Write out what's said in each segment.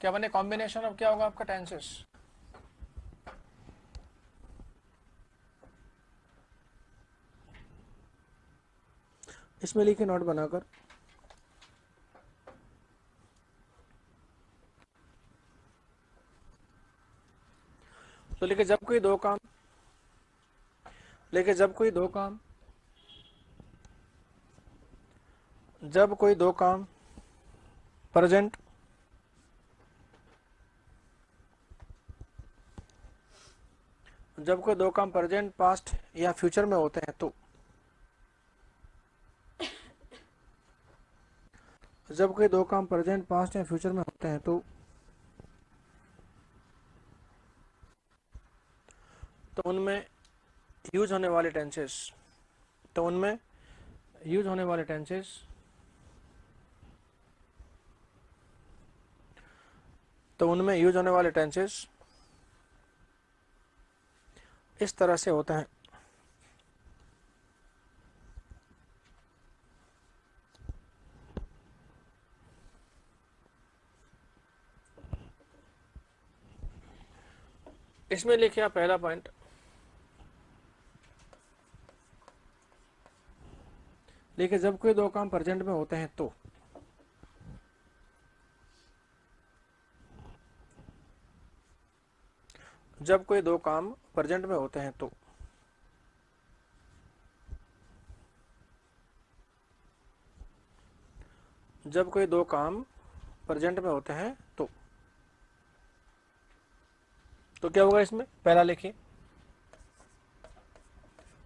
क्या बने, combination of क्या होगा आपका टेंसेस। इसमें लिखे नोट बनाकर, तो लिखे जब कोई दो काम, लेकिन जब कोई दो काम, जब कोई दो काम प्रेजेंट जब कोई दो काम प्रेजेंट, पास्ट या फ्यूचर में होते हैं तो, जब कोई दो काम प्रेजेंट, पास्ट या फ्यूचर में होते हैं तो उनमें यूज होने वाले टेंसेस, तो उनमें यूज होने वाले टेंसेस तो उनमें यूज होने वाले टेंसेस इस तरह से होते हैं। इसमें लिखिए आप पहला पॉइंट, देखिए जब कोई दो काम प्रेजेंट में होते हैं तो, जब कोई दो काम प्रेजेंट में होते हैं तो, जब कोई दो काम प्रेजेंट में होते हैं तो क्या होगा इसमें, पहला लिखिए।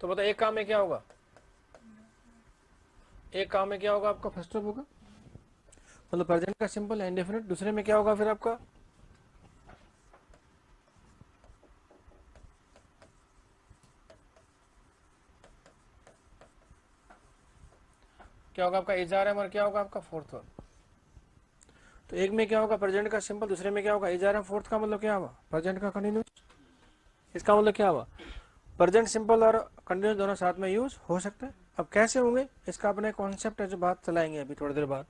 तो बताओ एक काम में क्या होगा, एक काम में क्या होगा आपका, फर्स्ट ऑफ होगा, मतलब प्रेजेंट का सिंपल इंडेफिनिट। दूसरे में क्या होगा फिर आपका, क्या होगा आपका इज आर एम, और क्या होगा आपका फोर्थ वर्ब। तो एक में क्या होगा प्रेजेंट का सिंपल, दूसरे में क्या होगा इज आर एम, फोर्थ का मतलब क्या हुआ, प्रेजेंट का कंटिन्यूस। इसका मतलब क्या हुआ, प्रेजेंट सिंपल और कंटिन्यूस दोनों साथ में यूज हो सकते हैं। अब कैसे होंगे इसका अपने कॉन्सेप्ट है जो बात चलाएंगे अभी थोड़ी देर बाद।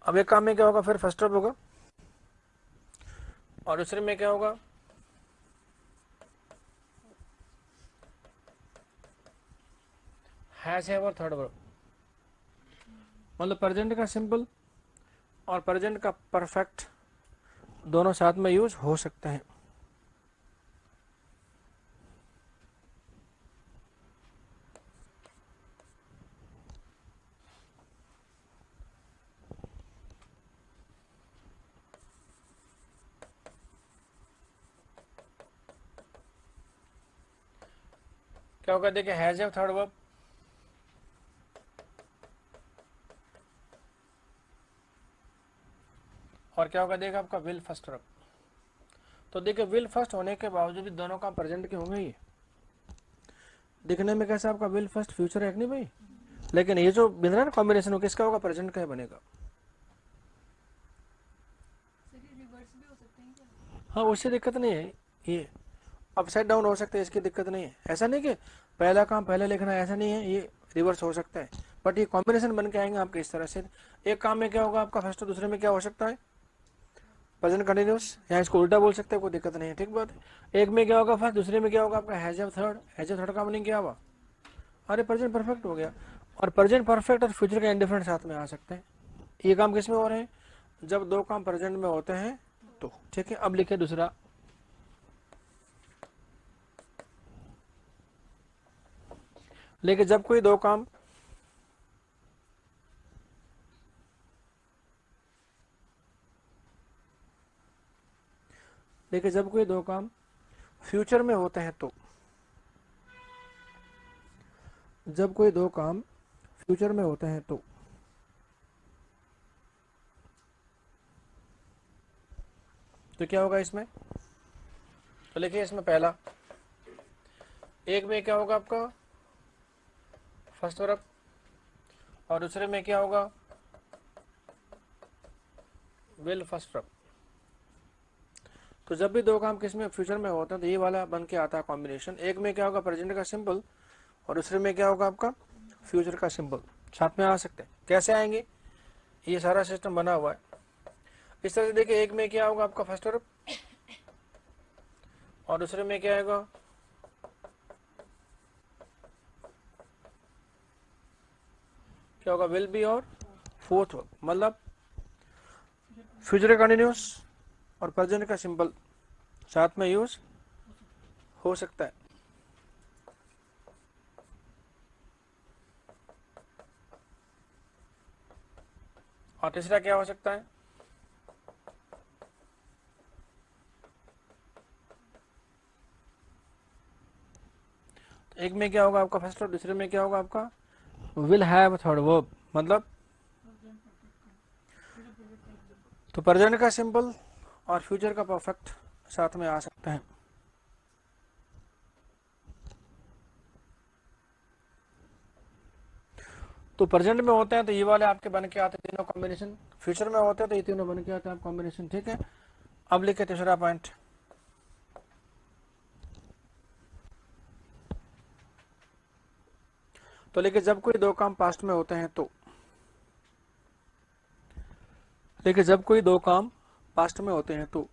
अब एक काम में क्या होगा फिर फर्स्ट वर्ब होगा, और दूसरे में क्या होगा, हैज हैव और थर्ड वर्ब। मतलब प्रेजेंट का सिंपल और प्रेजेंट का परफेक्ट दोनों साथ में यूज हो सकते हैं। क्या होगा देखिए, हैज हैव थर्ड वर्ब, और क्या होगा देखिए आपका विल फर्स्ट वर्ब। तो देखिए विल फर्स्ट होने के बावजूद भी दोनों का प्रेजेंट के होंगे। ये दिखने में कैसा आपका विल फर्स्ट फ्यूचर है नहीं भाई, लेकिन ये जो बन रहा है ना कॉम्बिनेशन, किसका होगा, प्रेजेंट का ही बनेगा। हाँ उससे दिक्कत नहीं है, ये अपसाइड डाउन हो सकते हैं, इसकी दिक्कत नहीं है। ऐसा नहीं कि पहला काम पहले लिखना है, ऐसा नहीं है, ये रिवर्स हो सकता है। बट ये कॉम्बिनेशन बन के आएंगे आपके इस तरह से। एक काम में क्या होगा आपका फर्स्ट, दूसरे में क्या हो सकता है, प्रेजेंट कंटिन्यूस, या इसको उल्टा बोल सकते हैं, कोई दिक्कत नहीं है, ठीक बात है। एक में क्या होगा फर्स्ट, दूसरे में क्या होगा आपका has have third. Has have third का मीनिंग क्या हुआ, अरे प्रेजेंट परफेक्ट हो गया। और प्रेजेंट परफेक्ट और फ्यूचर का इंडिफरेंट साथ में आ सकते हैं। ये काम किस में हो रहे हैं, जब दो काम प्रेजेंट में होते हैं तो, ठीक है। अब लिखे दूसरा, लेकिन जब कोई दो काम लेकिन जब कोई दो काम फ्यूचर में होते हैं तो, जब कोई दो काम फ्यूचर में होते हैं तो क्या होगा इसमें। तो लिखिए इसमें पहला, एक में क्या होगा आपका फर्स्ट वर्ब, और दूसरे में क्या होगा विल फर्स्ट वर्ब। तो जब भी दो काम किस में फ्यूचर में होते हैं तो ये वाला बन के आता है कॉम्बिनेशन। एक में क्या होगा प्रेजेंट का सिंपल, और दूसरे में क्या होगा आपका फ्यूचर का सिंबल साथ में आ सकते हैं। कैसे आएंगे, ये सारा सिस्टम बना हुआ है इस तरह से। देखिए एक में क्या होगा आपका फर्स्ट वर्ब और दूसरे में क्या आएगा क्या होगा विल बी और फोर्थ वर्ब, मतलब फ्यूचर कंटिन्यूस और प्रेजेंट का सिंबल साथ में यूज हो सकता है। और तीसरा क्या हो सकता है, एक में क्या होगा आपका फर्स्ट और दूसरे में क्या होगा आपका विल हैव थर्ड वर्ब, मतलब तो प्रेजेंट का सिंबल और फ्यूचर का परफेक्ट साथ में आ सकते हैं। तो प्रेजेंट में होते हैं तो ये वाले आपके बन के आते हैं तीनों कॉम्बिनेशन, फ्यूचर में होते हैं तो ये तीनों बन के आते हैं कॉम्बिनेशन, ठीक है। अब लिखे तीसरा पॉइंट, तो लेकिन जब कोई दो काम पास्ट में होते हैं तो, लेकिन जब कोई दो काम पास्ट में होते हैं तो,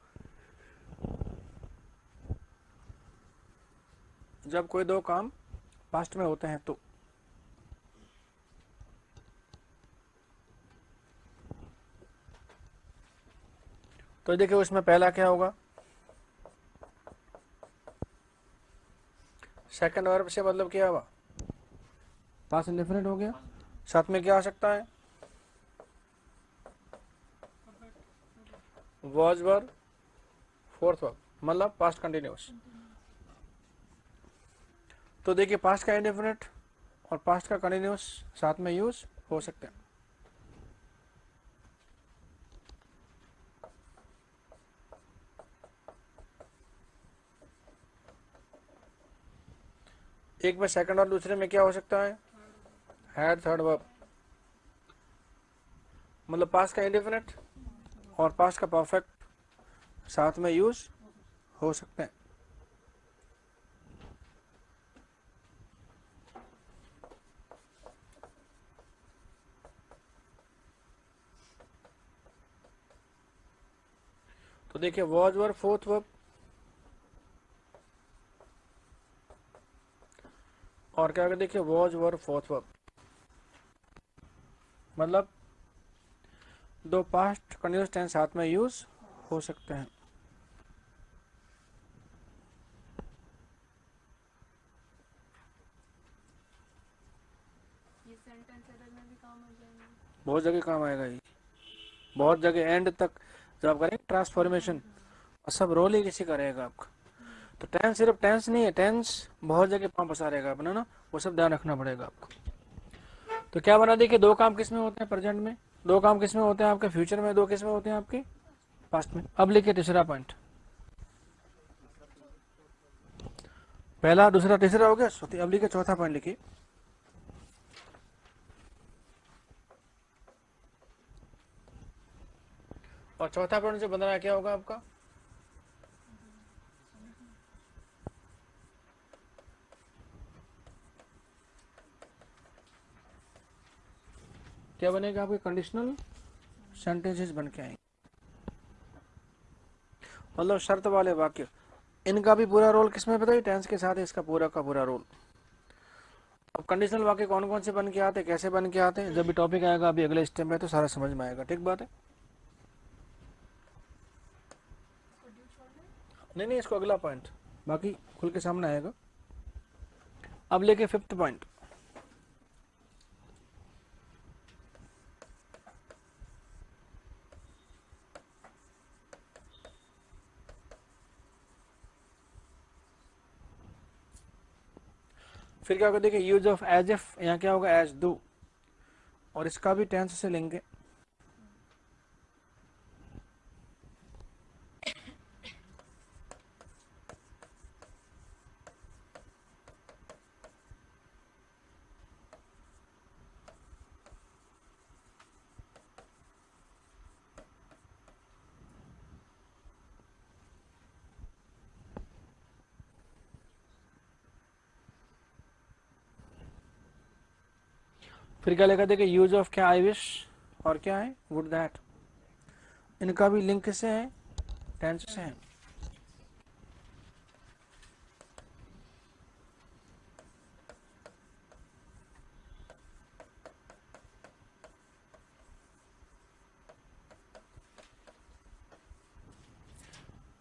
जब कोई दो काम पास्ट में होते हैं तो देखिए उसमें पहला क्या होगा, सेकंड वर्ब से मतलब क्या हुआ पास्ट इंडेफिनिट हो गया, साथ में क्या आ सकता है वॉज वर फोर्थ वर्ब, मतलब पास्ट कंटिन्यूस। तो देखिए पास्ट का इंडेफिनिट और पास्ट का कंटिन्यूस साथ में यूज हो सकते हैं। एक में सेकंड और दूसरे में क्या हो सकता है हैड थर्ड वर्ब, मतलब पास्ट का इंडेफिनिट और पास्ट का परफेक्ट साथ में यूज हो सकते हैं। तो देखिए वॉज वर फोर्थ वर्ब और क्या देखिए वॉज वर फोर्थ वर्ब, मतलब दो पास्ट कंटिन्यूस टेंस साथ में यूज हो सकते हैं। ये सेंटेंस एरर में भी काम आ जाएंगे। बहुत जगह काम आएगा ये, बहुत जगह एंड तक जब आप करेंगे ट्रांसफॉर्मेशन और सब रोल ही किसी करेगा आपका। तो टेंस सिर्फ टेंस नहीं है, टेंस बहुत जगह पाँव पसारेगा अपना ना, वो सब ध्यान रखना पड़ेगा आपको। तो क्या बना देखिए दो काम किस में होते हैं प्रेजेंट में, दो काम किस में होते हैं आपके फ्यूचर में, दो किस में होते हैं आपके पास्ट में। अब लिखिए तीसरा पॉइंट, पहला दूसरा तीसरा हो गया, अब लिखिए चौथा पॉइंट लिखिए। और चौथा पॉइंट जो बन रहा है क्या होगा आपका क्या बनेगा आपके कंडीशनल सेंटेंसेस बन के आएंगे, मतलब शर्त वाले वाक्य। इनका भी पूरा रोल किसमें बताइए टेंस के साथ है इसका पूरा का पूरा रोल। अब कंडीशनल वाक्य कौन कौन से बन के आते हैं कैसे बन के आते हैं, जब भी टॉपिक आएगा अभी अगले स्टेप में तो सारा समझ में आएगा, ठीक बात है। इसको ड्यू छोड़ना है। नहीं नहीं इसको अगला पॉइंट बाकी खुल के सामने आएगा। अब लेके फिफ्थ पॉइंट, फिर क्या होगा देखिए यूज ऑफ एज इफ, यहाँ क्या होगा एज डू, और इसका भी टेंस से लेंगे। फिर क्या लिखा देखिए यूज ऑफ क्या आई विश और क्या है वुड दैट, इनका भी लिंक किससे है, टेंस से है।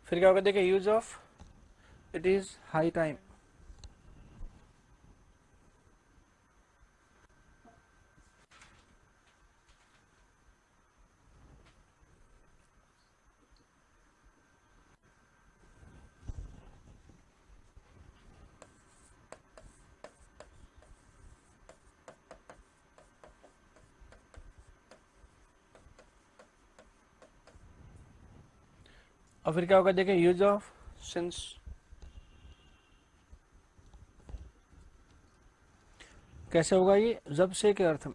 फिर क्या होगा देखिए use of it is high time, और फिर क्या होगा देखिए यूज ऑफ सिंस, कैसे होगा ये जब से के अर्थ में।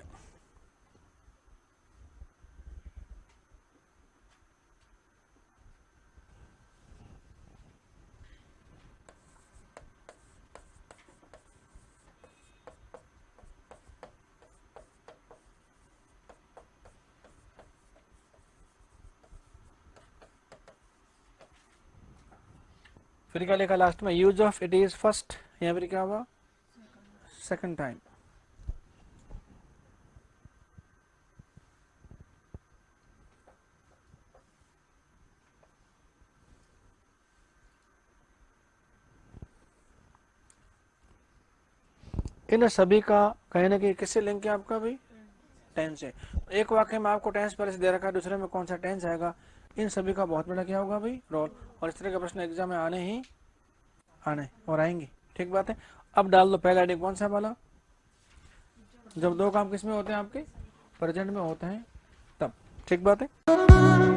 फिर क्या लिखा लास्ट में use of it is first, यहाँ पर क्या हुआ सेकंड टाइम। इन सभी का कहीं ना कहीं किससे लिंक है आपका भाई, टेंस है। एक वाक्य में आपको टेंस पहले से दे रखा है, दूसरे में कौन सा टेंस आएगा, इन सभी का बहुत बड़ा क्या होगा भाई रोल। और इस तरह के प्रश्न एग्जाम में आने ही आने और आएंगे, ठीक बात है। अब डाल दो पहला डी कौन सा वाला, जब दो काम किस में होते हैं आपके प्रेजेंट में होते हैं तब, ठीक बात है।